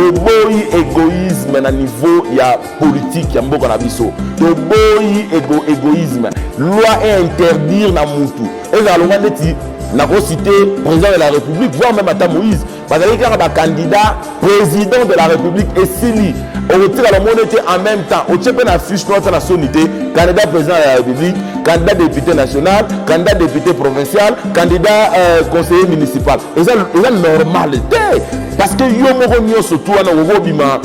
toboyi égoïsme na niveau ya politique ya mboka na biso toboyi égoïsme loi est interdire na mutu ezalonga neti nako cité président de la République voire même ata Moïse bazali kaka candidat président de la République et sili on retire la monnaie en même temps au tchepe na fiche noire na sonité candidat président de la République candidat député national candidat député provincial candidat conseiller municipal et ça normal parce que yo moko nyonso to wana obima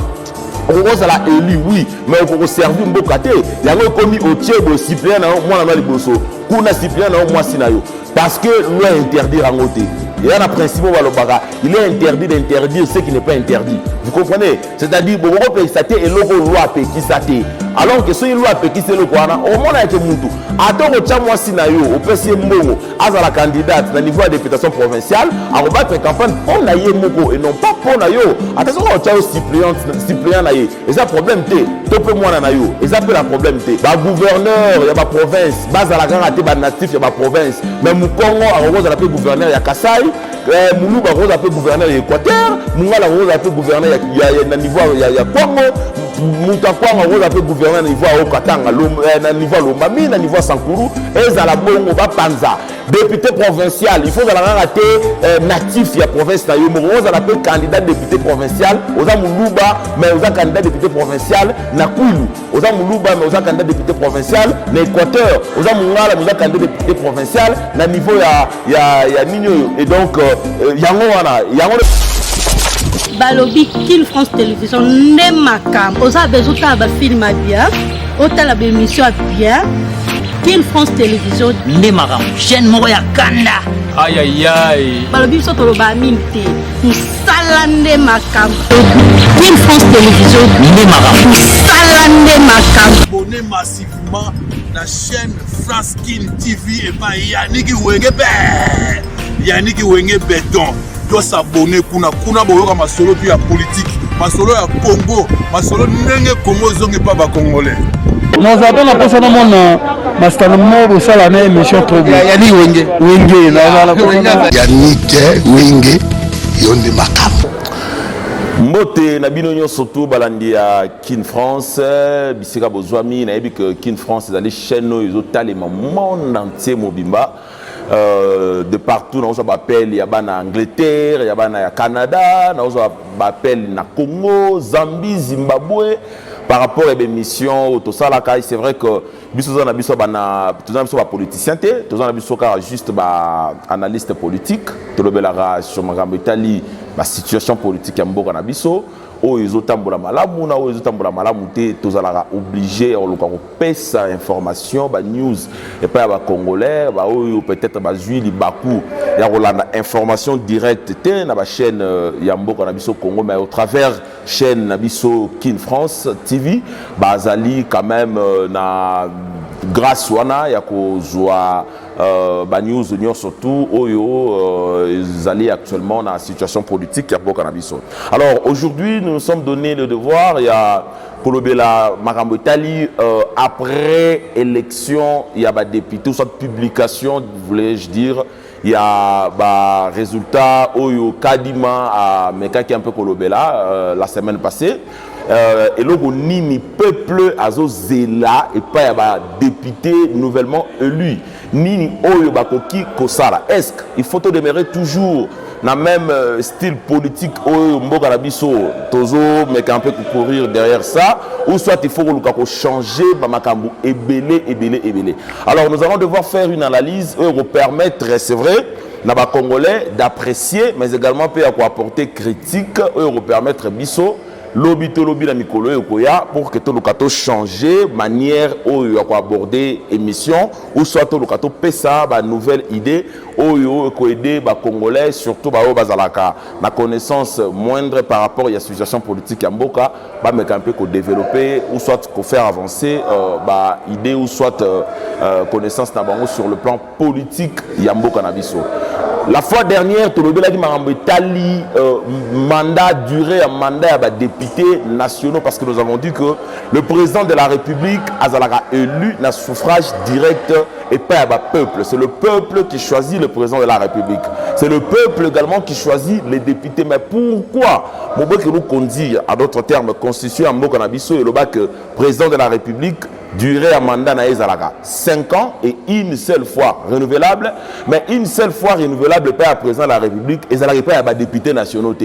on a élu oui mais on peut servir mboka te yango komi au tchebo cyprien na mwana na liboso kuna cyprien na moi sinayo parce que loi interdire en côté il y a un principe il est interdit d'interdire ce qui n'est pas interdit vous comprenez c'est-à-dire bon on peut stater et logo loi pe qui stater alors que ce loi pe qui c'est le quoi au moins avec mutu attends au moi sinayo au PC mbongo as la candidate au niveau de députation provinciale à rebattre campagne on a moko et non pas pour na yo attention au tchao cyprien na ye et ça problème té topé moi na yo et ça peut la problème té ba gouverneur il y a ba province base à la grande té ba natif il y a ba province mais mu Congo à rose la gouverneur ya Kasai Moulouba rose la gouverneur ya Équateur Mungala rose la gouverneur ya na niveau ya Congo Mutakwanga rose la gouverneur na niveau au Katanga na niveau Lomami na niveau Sankuru et za la bongo ba panza député provincial il faut la rater natif ya province na yo rose la candidat député provincial oza Moulouba mais oza candidat député provincial na Kwilu oza Moulouba mais oza candidat député provincial na Équateur oza Mungala mais oza candidat député provincial na niveau ya Nino et donc yango balobi Kin France Télévision ne makam oza bezuta ba film bien otala ba émission bien Kin France Télévision ne makam chaîne moko ya kanda aïe aïe aïe balobi so to ba minte musala ne makam Kin France Télévision ne makam musala ne makam abonné massivement la chaîne France Kin TV et pas Yannick Wenge Béton doit s'abonner kuna boyoka masolo puis ya politique masolo ya Congo masolo ndenge Congo zonge pas ba congolais nous avons la personne mon master mo sala na émission trop bien Yannick Wenge na Yannick Wenge yonde makam mbote na bino nyonso to balandi ya Kin France bisika bozwami na yebi que Kin France ezali chaîne oyo talema monde entier mobimba de partout na ozo bapel ya bana Angleterre ya bana ya Canada na ozo bapel na Congo Zambie Zimbabwe par rapport à l'émission tout ça là c'est vrai que biso na biso bana tout ça biso ba politicien té tout ça na biso ka juste ba analyste politique to lobela sur makambo Italie ba situation politique ya mboka na biso o ezotambola malamu na o ezotambola malamu te tozalaka obligé oluka kopesa information ba news et pas ba congolais ba o peut-être ba zui libaku ya rolanda information directe te na ba chaîne ya mboka na biso Congo mais au travers chaîne na biso Kin France TV bazali quand même na grâce wana ya kozwa ba news union surtout oyo zali actuellement dans la situation politique ya boka na biso. Alors aujourd'hui nous nous sommes donné le devoir il y a kolobela makambo Italie après élection il y a ba député ou soit publication voulais-je dire il y a bah résultat oyo kadima à mekaki un peu kolobela la semaine passée et logo nini peuple azo zela et pas ya ba député nouvellement élu nini oyo bakoki kosala est-ce qu'il faut demeurer toujours na même style politique oyo mboka na biso tozo mais un peu courir derrière ça ou soit il faut ko changer ba makambo ebele. Alors nous allons devoir faire une analyse pour permettre c'est vrai na ba congolais d'apprécier mais également peut apporter critique pour permettre biso lobby na mikolo yokoya pour que tout le cato changer manière oyo ya aborder émission ou soit tout le cato pesa ba nouvelle idée oyo ko aider ba congolais surtout ba o bazalaka na connaissance moindre par rapport à la situation politique ya mboka ba meka un peu ko développer ou soit ko faire avancer ba idée ou soit connaissance na bango sur le plan politique ya mboka na biso. La fois dernière, tout le monde a dit mandat, durée à mandat à députés nationaux parce que nous avons dit que le président de la République a élu dans suffrage direct et pas à peuple. C'est le peuple qui choisit le président de la République. C'est le peuple également qui choisit les députés. Mais pourquoi que nous conduire à d'autres termes, constitution en Mokanabiso et le bac président de la République durée à mandat na ezalaka 5 ans et une seule fois renouvelable, mais une seule fois renouvelable pas à président de la République et ça n'arrive pas à député national.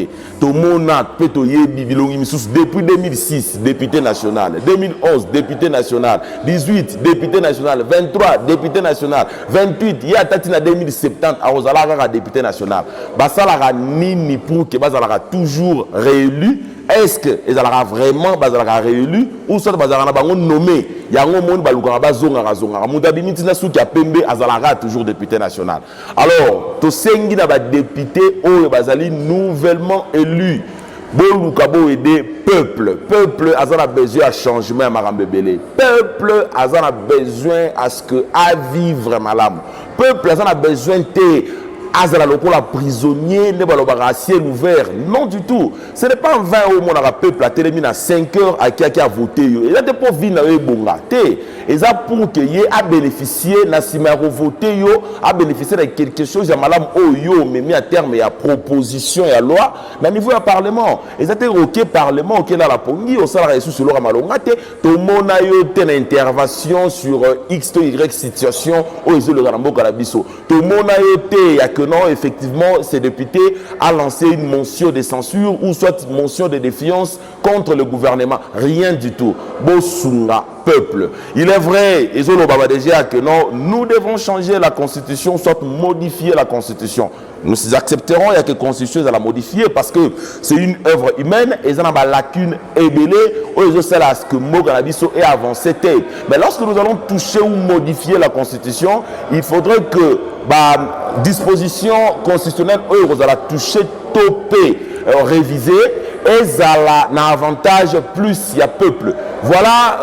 Tout le monde peut depuis 2006 député national, 2011 député national, 18 député national, 23 député national, 28 il y a tatina 2070 à Rosalaka député national. Basalara nini pour que Basalara toujours réélu. Est-ce que ils allaient vraiment réélu ou soit ils nommé il y a un monde toujours député national. Alors to sengi na ba député oyo bazali nouvellement élu bolukabo aider peuple a besoin à changement à marambebele, peuple a besoin à ce que à vivre malam, peuple a besoin de Azala lokola prisonnier, ne balobara ciel ouvert. Non du tout. Ce n'est pas 20 euros mon peuple a téléminé à 5 heures à qui a voté. Il a des pauvres villes na ebonga. Et ça pour que y a bénéficié na simaro voté yo a bénéficié de quelque chose ya malam oyo mais mis à terme ya proposition ya loi na niveau ya parlement. Et ça était OK parlement OK là la pongi au salaire sous le malonga te to mona yo ten intervention sur X to Y situation au le Rambo Kalabiso. To mona yo te ya que non, effectivement, ces députés a lancé une motion de censure ou soit une motion de défiance contre le gouvernement. Rien du tout. Bosunga, peuple. Il est vrai, et déjà que non, nous devons changer la constitution, soit modifier la constitution. Nous accepterons, il y a que la constitution à la modifier parce que c'est une œuvre humaine et ça n'a pas lacune ébélée ou c'est là ce que Moganabiso est avancé. Mais lorsque nous allons toucher ou modifier la constitution, il faudrait que disposition constitutionnelle vous allez toucher, toper, réviser et ça a un avantage plus il y a peuple. Voilà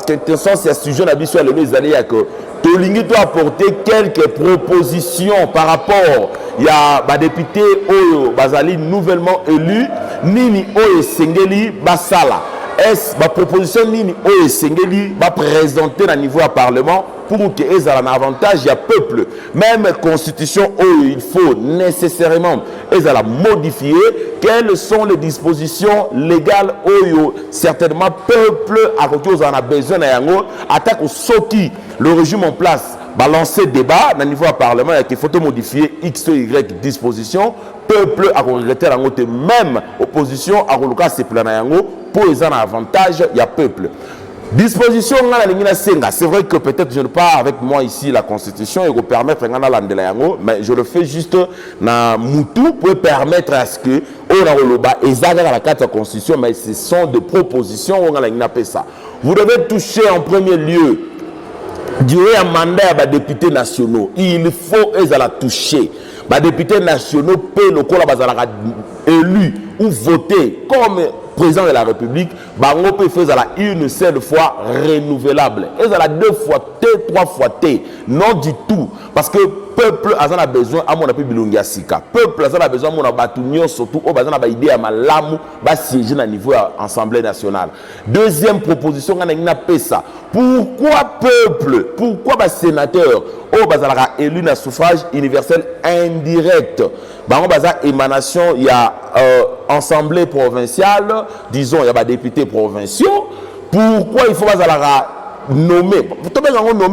quelque chose c'est sujet d'habituel les années que Tolingi doit apporter quelques propositions par rapport il y a député Oyo Bazali nouvellement élu Nini Oyo Sengeli Basala. Est-ce ma proposition Nini Oyo Sengeli va présenter à niveau à parlement pour que les aient un avantage il y a peuple. Même constitution Oyo il faut nécessairement les la modifier. Quelles sont les dispositions légales Oyo certainement peuple à côté en a besoin attaque au Soki le régime en place balancer débat à niveau à parlement il faut modifier X ou Y disposition peuple a regretté la note même opposition a relouqué ces plans pour les un avantage il y a peuple. Disposition c'est vrai que peut-être je ne parle avec moi ici la constitution et vous permettre mais je le fais juste dans Moutou pour permettre à ce que la carte de constitution mais ce sont des propositions vous devez toucher en premier lieu durée à mandat à députés nationaux. Il faut la toucher. Les députés nationaux paient le corps élu ou voter comme président de la République. Bango peut faire une seule fois renouvelable. Et ça 2 fois T, 3 fois T. Non du tout. Parce que peuple a besoin à mon appui bilongia sika. Peuple a besoin à mon abatunion surtout au bazan a idée à malamu ba siéger à niveau Assemblée nationale. Deuxième proposition on a ça. Pourquoi peuple? Pourquoi sénateur au bazalaka élu na suffrage universel indirect? Bango baza émanation il y a assemblée provinciale, disons il y a des députés provinciaux. Pourquoi il faut bazalaka nommé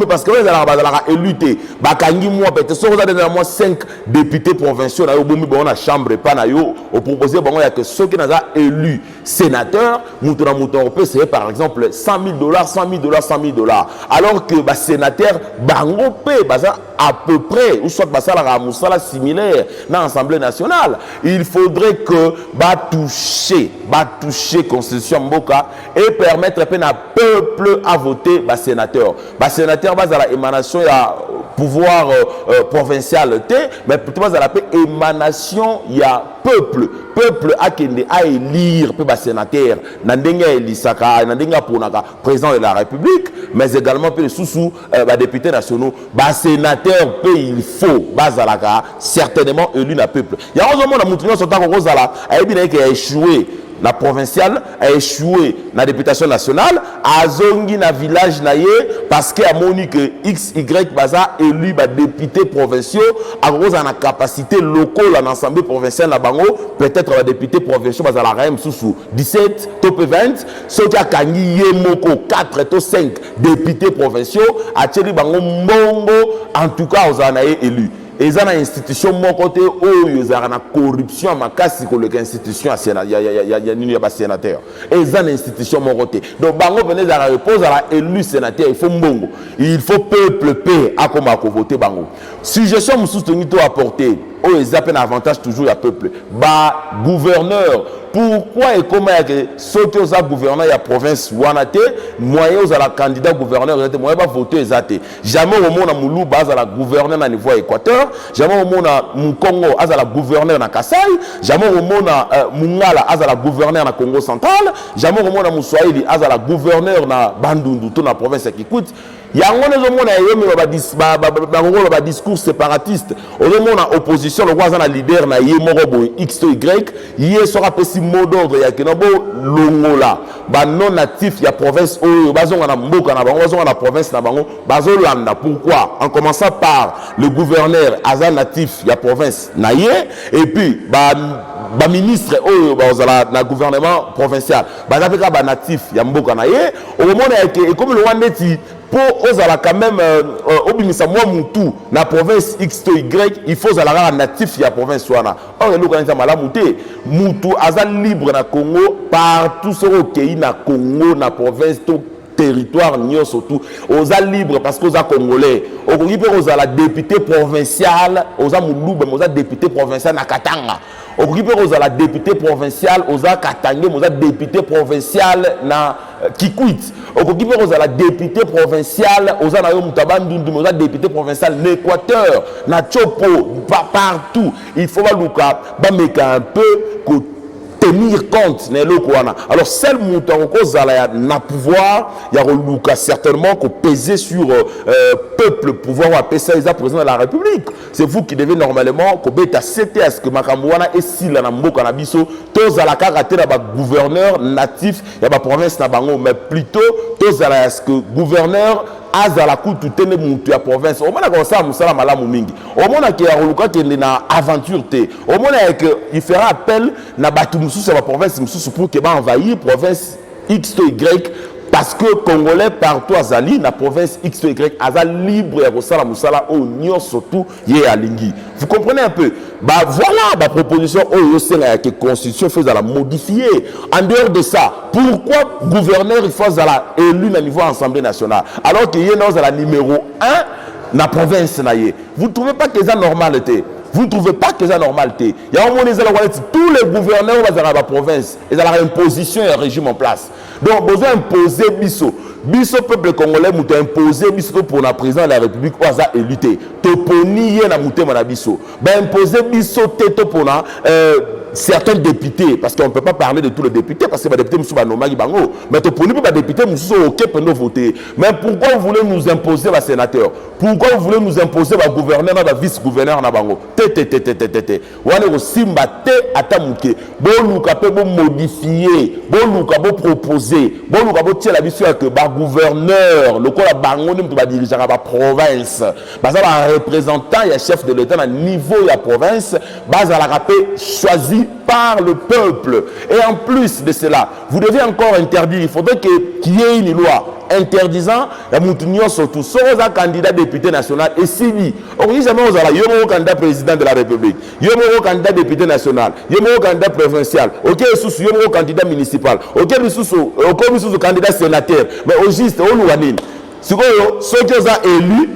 parce que vous avez élu bakangi moi peut-être so vous avez moi 5 députés provinciaux na yo bomi bon na chambre pas na yo au proposer bon il y a que ceux qui n'a élu sénateur mutuna peut c'est par exemple $100,000 $100,000 alors que ba sénateur bango pe baza à peu près ou soit basala musala similaire dans l'Assemblée nationale. Il faudrait que toucher constitution mboka et permettre à peuple à voter sénateur. Sénateur base à la émanation pouvoir provincial mais plutôt la émanation il y a peuple a kende a élire pe ba sénateur na ndenge elisaka na ndenge ponaka président de la République mais également pe sous ba députés nationaux ba sénateur pe il faut bazalaka certainement élu na peuple ya ozo mona mutu nyonso tango kozala ayebi na ke échoué la provinciale a échoué la députation nationale a zongi na village na ye parce que a moni que XY baza élu ba député provinciaux a cause na capacité locale en assemblée provinciale na bango peut-être ba député provinciaux baza la RM sous 17 top 20 ceux qui a kangi ye moko 4 to 5 députés provinciaux a teli bango mbongo en tout cas aux anaye élu. Et ça na institution mon côté où il y a na corruption makasi ko le institution a sénateur et ça na institution mon côté donc bango venez à repose à la élu sénateur il faut mbongo il faut peuple paix à comment voter bango suggestion mususu to apporter oh ils appellent avantage toujours à peuple ba gouverneur pourquoi et comment que ceux qui ont gouverneur la province wanate moyen aux la candidat gouverneur moyen va voter exacté jamais au monde à Moulou base à la gouverneur à niveau Équateur jamais au monde à Congo à la gouverneur na Kasai jamais au monde à Mungala à la gouverneur na Congo central jamais au monde à Moussoaili à la gouverneur na Bandundu tout la province qui coûte yango nezo mona yemi ba discours séparatiste ozo mona opposition le voisin na leader na ye moko boy X to Y ye sera pesi mot d'ordre ya kenobo longola ba non natif ya province oyo bazonga na mboka na bango bazonga na province na bango bazolanda pourquoi en commençant par le gouverneur aza natif ya province na ye et puis ba ministre oyo bazala na gouvernement provincial bazapeka ba natif ya mboka na ye au moment et comme le wandeti pour osala quand même obimisa moi mutu na province X to Y il faut zala natif ya province wana or eloko nza malamu te mutu aza libre na Congo partout sur au pays na Congo na province to territoire nyo surtout oza libre parce que oza congolais okoki pe ozala député provincial oza muluba oza député provincial na Katanga okoki pe ozala député provincial oza Katanga oza député provincial na Kikwit okoki pe ozala député provincial oza na yo mutabandundu oza député provincial l'Équateur na Chopo partout il faut baluka ba meka un peu tenir compte ne lokwana alors seul mouton kozala na pouvoir ya roluka certainement ko peser sur peuple pouvoir ou appeler ça président de la République c'est vous qui devez normalement ko beta c'était est-ce que makambo wana esila na mboka na biso tozala kaka na ba gouverneur natif ya ba province na bango mais plutôt tozala est-ce que gouverneur azala kutu tene mutu ya province omona ko sa musala malamu mingi omona ke ya roluka kende na aventure te omona que il fera appel na batu mususu ya province mususu pour que ba envahir province X to Y parce que congolais partout azali na province X to Y azali libre ya kosala musala o nyonso tout ye alingi vous comprenez un peu bah voilà ma proposition o yosenga que constitution fait à la modifier en dehors de ça pourquoi gouverneur il faut à élu na niveau assemblée nationale alors que yé dans la numéro 1 na province na ye vous trouvez pas que ça normalité vous ne trouvez pas que c'est normalité il y a un moment tous les gouverneurs de la province ils ont la imposition et un régime en place donc besoin d'imposer biso peuple congolais mouta imposer biso pour la président de la République ou aza éluté toponi ye na mutema na biso ba imposer biso teto pour na certains députés parce qu'on ne peut pas parler de tous les députés parce que les députés sont nomagi bango mais toponi pas députés sont OK pour nous voter mais pourquoi vous voulez nous imposer les sénateurs pourquoi vous voulez nous imposer les gouverneurs et les vice-gouverneurs na bango wana ko simba te atamuke boluka pe bo modifier boluka bo proposer boluka bo tiela biso que ba gouverneur lokola bango ni mutu ba dirigeant ba province baza ba représentant ya chef de l'état na niveau ya province baza la rapé choisi par le peuple et en plus de cela vous devez encore interdire il faudrait qu'il y ait une loi interdisant la moutinio surtout soit candidat député national et si on jamais aux yo mo candidat président de la République yo mo candidat député national yo mo candidat provincial OK sous yo mo candidat municipal OK sous candidat sénateur mais au juste on nous wanine sikoyo ceux qui ont élu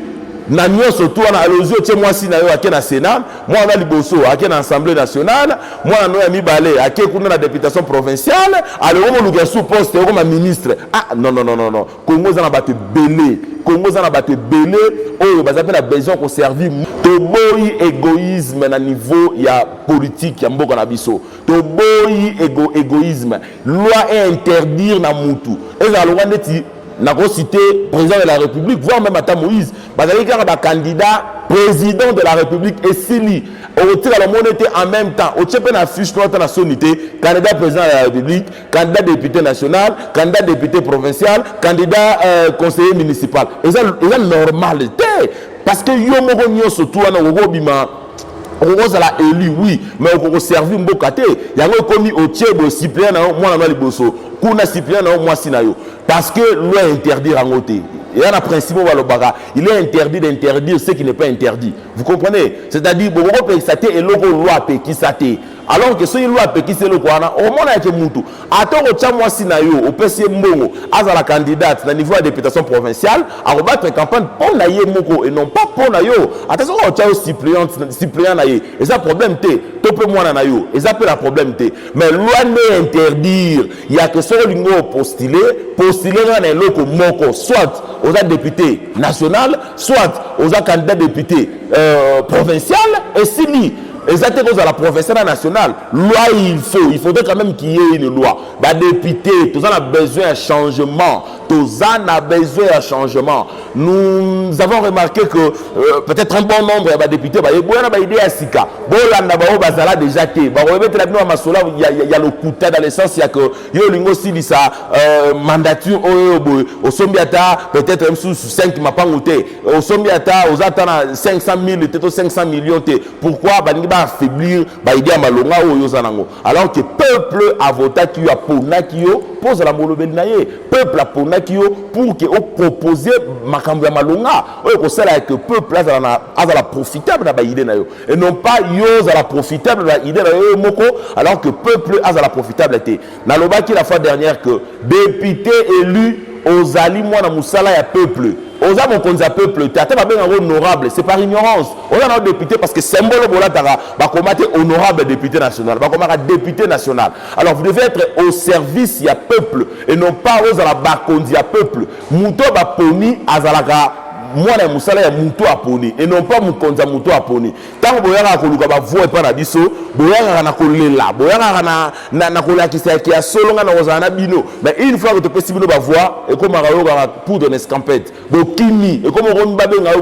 na nyonso tu wana alozi otie mwasi na yo ake na Sénat, mwana liboso ake na Assemblée nationale, mwana no ya mibale ake kuna na députation provinciale, alors on luka sous poste comme ministre. Ah non non non non non. Congo za na bato belé. Congo za na bato belé oyo bazape na besoin ko servir to boyi égoïsme na niveau ya politique ya mboka na biso. To boyi égoïsme. Loi est interdire na mutu. Eza loi neti n'a pas cité président de la République, voire même à Moïse. Bazali kaka candidat président de la République et Sili. Au tir à la monnaie en même temps. Au tchèpe na fiche noire na sonité, candidat président de la République, candidat député national, candidat député provincial, candidat conseiller municipal. Et ça normalité. Parce que yo moko nyoso tu wana go bima. On va élu, oui, mais on va servir mbokate. Il y a un commis au Tchèque, Cyprien, moi, on a les bossos. Kuna Cyprien, moi, Sinayo. Parce que loi interdit en côté. Il y a un principe, il est interdit d'interdire ce qui n'est pas interdit. Vous comprenez? C'est-à-dire, bon, on peut s'atter et l'autre loi peut qui s'atter. Alors que ce loi peut qui c'est le quoi, au moins avec Moutou. Attends, au Tchamo Sinayo, au PC Mbongo, à la candidate, à niveau de députation provinciale, à rebattre une campagne pour naïe Moko et non pas pour naïo. Attention, au Tchao Cyprien naïe. Et ça, problème T. Topé moi naïo. Et ça, peut la problème T. Mais loi n'est interdire. Il y a que ce lingo postuler dans les locaux Moko, soit aux députés nationaux, soit aux candidats députés provinciaux, et Sili. Exactement à la professeure nationale. Loi, il faudrait quand même qu'il y ait une loi. Bah, député, tout ça a besoin d'un changement. Tout ça a besoin d'un changement. Nous avons remarqué que peut-être un bon nombre de députés, il y a idée à Sika. Déjà il y a le coup de dans le sens, il y a que Yolingo Sili sa mandature au Sombiata, peut-être même sous 5 mapangoté. Au Sombiata, aux attendant 500 000, peut-être 500 millions. Pourquoi? Affaiblir l'idée à Malonga ou Yozanango. Alors que le peuple a voté qui a Ponakio pose la molobelinaye. Peuple a Ponakio pour que au proposer Makambu Malonga. Ou que le peuple a la profitable de l'idée nayo. Et non pas Yoz à la profitable de l'idée nayo Moko. Alors que le peuple a la profitable été. Naloba qui la fois dernière que député élu aux alliés moi na Moussala ya peuple. Aux hommes qu'on a peuple, tu as bien honorable, c'est par ignorance. On a un député parce que symbole va combattre honorable député national, va combattre député national. Alors vous devez être au service du peuple et non pas aux à la bakondi à peuple. Mouto ba poni azalaka moi na musala ya muto aponi et non pas mukonza muto aponi. Tant boyanga koluka ba voix pas na biso, boyanga na kolela, boyanga na kolakisa ki ya solonga na ozana bino. Mais une fois que tu peux bino ba voix et comme arayo pour donner escampette. Bokimi et comme on ba benga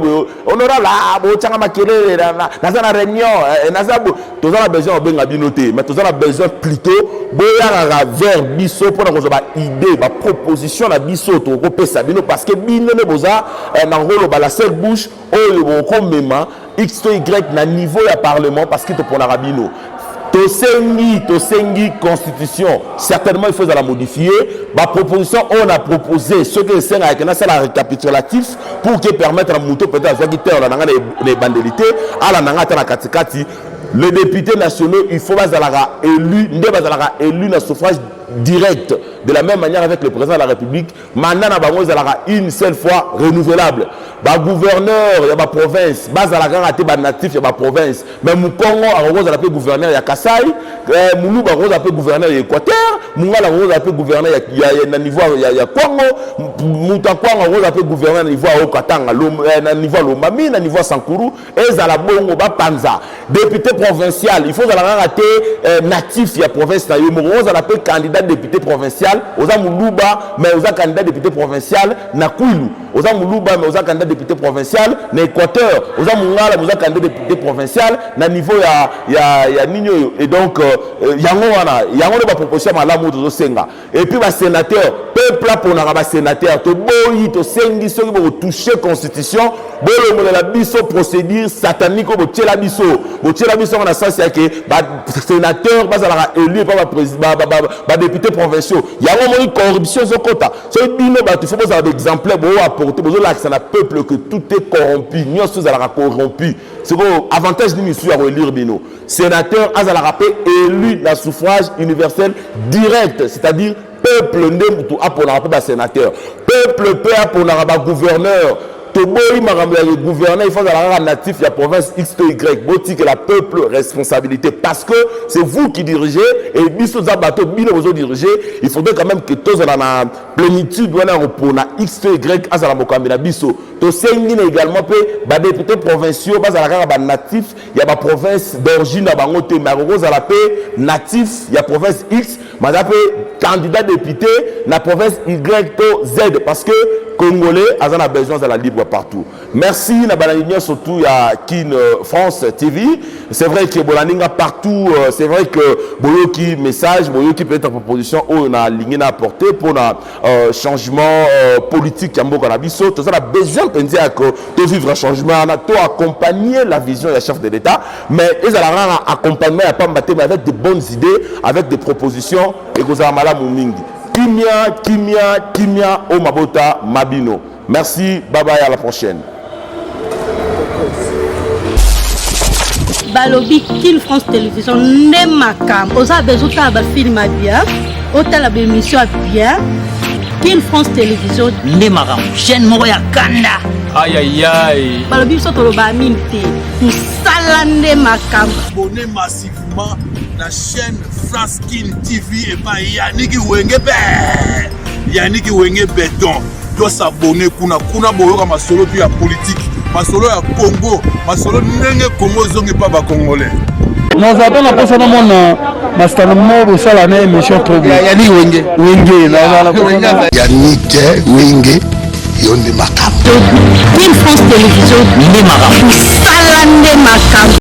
honorable bo tanga makelele na za na réunion na za to za besoin benga bino te, mais to za besoin plutôt boyanga vers biso pour na kozoba idée, ba proposition na biso to ko pesa bino parce que bino ne boza na la seule bouche au même X to Y na niveau ya parlement parce que tu pour la rabino Tosengi constitution certainement il faut la modifier. Ma proposition on a proposé ce que c'est avec la récapitulatif pour que permettre à Mouto peut-être à quitter les bandelités à la nangata na katikati. Les députés nationaux il faut élu na suffrage direct de la même manière avec le président de la République. Maintenant une seule fois renouvelable. Ba gouverneur il y a ba province, bazalaka raté ba natif il y a ba province. Mais mu Congo a rose la gouverneur ya Kasai, Mulu ba rose la gouverneur ya Équateur, Mungala rose la gouverneur ya na niveau ya Congo, Mutakwa rose la gouverneur na niveau ya Okatanga, na niveau Lomami, na niveau Sankuru, et za la bongo ba panza. Député provincial, il faut la raté natif ya province na yo, rose la candidat député provincial, oza Muluba mais oza candidat député provincial na Kwilu, oza Muluba mais oza candidat député provincial na Équateur, oza Mungala mais oza candidat député provincial na niveau ya Nino et donc yango ba proposition malamu to senga et puis ba sénateur peuple pour na ba sénateur to boyi to sengi soki bo toucher constitution bolo mo la biso procédure satanique bo tchela biso na sens ya ke ba sénateur ba za élu par ba président ba député provinciaux yango mo corruption zokota so bino ba tu faut avoir d'exemplaires bo apporter bo l'accès na peuple que tout est corrompu nyoso za la corrompu c'est quoi avantage ni sur à élire bino sénateur azala rappé élu la suffrage universel direct c'est-à-dire peuple ndemtu apona rappé ba sénateur peuple peut apona ba gouverneur toboyi makambo ya gouverner il faut avoir un natif la province X to Y boti que la peuple responsabilité parce que c'est vous qui dirigez et biso za bato bino vous diriger il faudrait quand même que tous dans la plénitude wana pour na X to Y azala bokambi na biso to sengi également pe ba députés provinciaux bazala kaka ba natif ya ba province d'origine na bango te maroko za la pe natif ya province X maza pe candidat député na province Y to Z parce que Congolais a besoin de la libre partout. Merci na bananinya surtout ya Kin France TV. C'est vrai que bolaninga partout, c'est vrai que boyoki message, boyoki peut-être proposition on a ligné à apporter pour un changement politique ya mboka na biso. Tout ça a besoin de dire que de vivre un changement, on a tout accompagner la vision du chef de l'État, mais ils allaient accompagner à pas mais avec de bonnes idées, avec des propositions et que ça mala mingi. Kimia, au Mabota, Mabino. Merci, bye bye, à la prochaine. Balobi Kin France Télévision, ne makam. Osa bezuta ba film bien, ota la émission bien. Kin France Télévision, ne makam. Chaîne Moroya Kanda. Aïe aïe aïe. Balobi soto ba minte. Musala ne makam. Abonnez massivement la chaîne France Kin TV et pas Yannick Wenge Béton. Doit s'abonner kuna boyoka masolo puis ya politique, masolo ya Congo, masolo ndenge Congo zongi pas ba congolais. Nous avons la personne à mon master Mobo Salane émission trop bien. Yannick Wenge Yannick Wenge Yonde Makam. Kin France Télévision, ne makam. Musala ne makam.